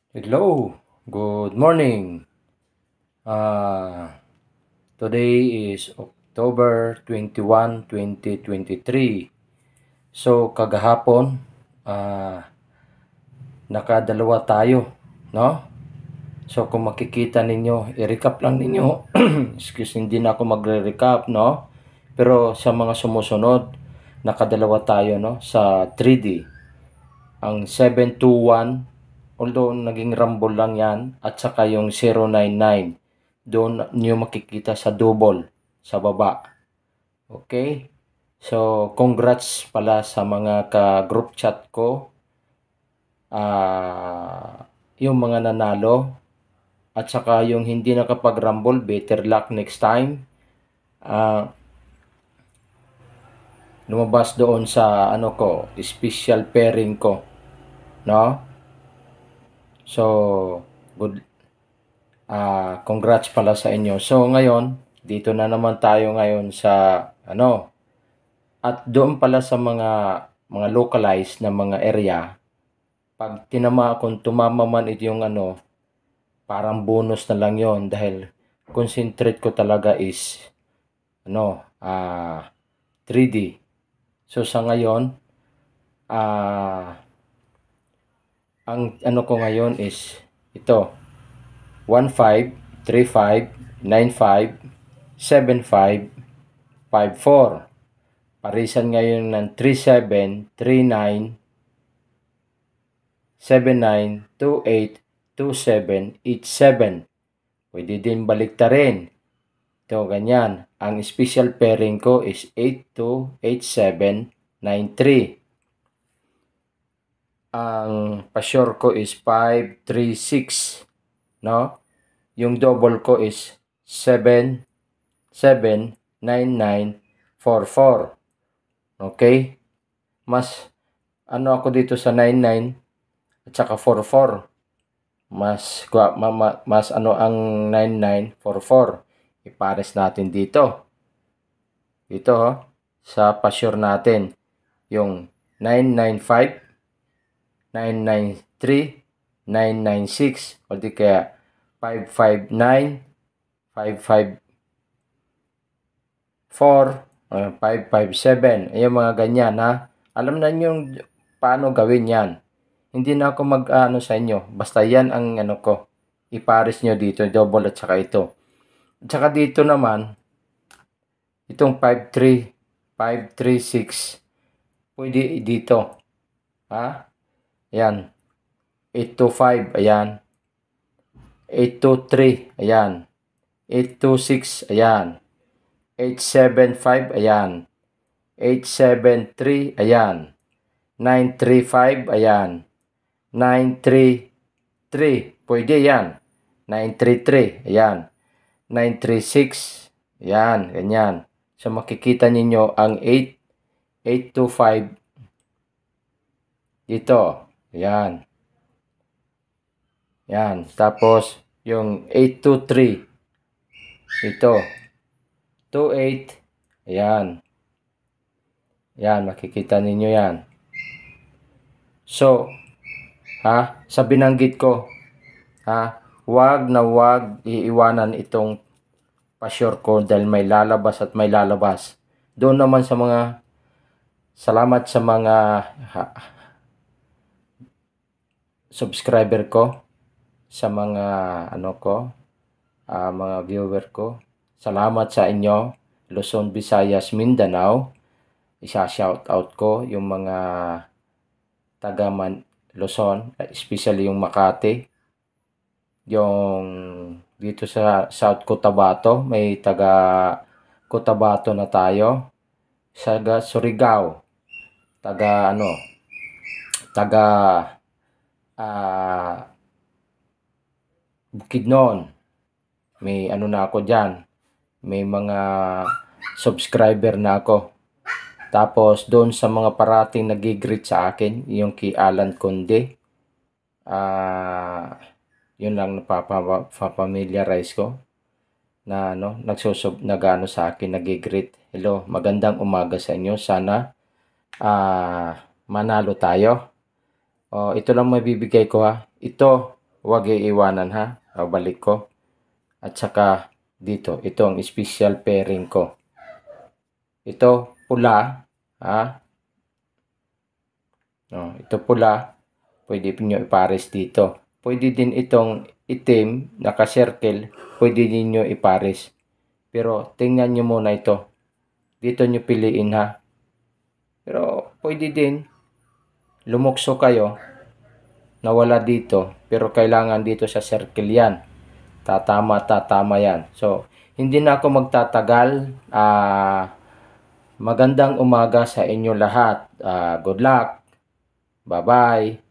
Hello, good morning. Uh, Today is October 21, 2023. So, kagahapon, nakadalawa tayo, no? So, kung makikita ninyo, i-recap lang ninyo. Excuse, hindi na ako magre-recap, no? Pero sa mga sumusunod, nakadalawa tayo, no? Sa 3D. Ang 721, although naging rumble lang yan, at saka yung 099, doon nyo makikita sa double, sa baba. Okay? So, congrats pala sa mga ka-group chat ko, yung mga nanalo, at saka yung hindi nakapag-rumble, better luck next time. Lumabas doon sa special pairing ko, no? So, good. Congrats pala sa inyo. So, ngayon, dito na naman tayo ngayon sa at doon pala sa mga localized na mga area, pag kung tumama man yung parang bonus na lang yon dahil concentrate ko talaga is 3D. So, sa ngayon, ang ko ngayon is ito, 15, 35, 95, 75, 54. Parisan ngayon ng 37, 39, 79, 28, 27, 87. Pwede din baliktarin. Ito, ganyan. Ang special pairing ko is 82, 87, 93. Ang pa-sure ko is 5, 3, 6. No? Yung double ko is 7, 7, 9, 9, 4, 4. Okay? Mas ako dito sa 99 at saka 44. Mas ang 9944. Ipares natin dito. Dito sa pa-sure natin yung 995, 993, 996 o di kaya 559, 554, 557. Ayun, mga ganyan ha. Alam na nyo paano gawin yan. Hindi na ako sa inyo. Basta yan ang ko. Ipares nyo dito, double at saka ito. At saka dito naman, itong 53, 536. Pwede dito. Ha? Ayan. 825, ayan. 823, ayan. 826, ayan. 875, ayan. 873, ayan. 935, ayan. 933, pwede yan. 933, ayan. 936, ayan, ganyan. So, makikita ninyo ang 8, 825 dito, ayan. Yan, tapos yung 823, ito, 28, ayan. Yan, makikita ninyo yan. So, sa binanggit ko, wag iiwanan itong pa-sure ko dahil may lalabas at may lalabas. Doon naman sa mga, salamat sa mga subscriber ko, sa mga mga viewer ko. Salamat sa inyo, Luzon, Visayas, Mindanao. Isa-shout out ko yung mga taga Luzon, especially yung Makati. Yung dito sa South Cotabato, may taga Cotabato na tayo. Sa Surigao, taga Bukidnon. May na ako dyan. May mga subscriber na ako. Tapos doon sa mga parating nag-greet sa akin, yung kay Alan Conde, yun lang napapamiliarize ko na nagano sa akin, nag-greet. Hello, magandang umaga sa inyo. Sana manalo tayo. Ito lang mabibigay ko ha. Ito Huwag iiwanan ha. Babalik ko. At saka dito, ito ang special pairing ko. Ito pula, ha? Oh, ito pula, pwede niyo ipares dito. Pwede din itong itim, naka-circle, pwede niyo ipares. Pero tingnan niyo muna ito. Dito niyo piliin ha. Pero pwede din lumukso kayo nawala dito, pero kailangan dito sa circle yan. Tatama yan. So, hindi na ako magtatagal. Magandang umaga sa inyo lahat. Good luck. Bye-bye.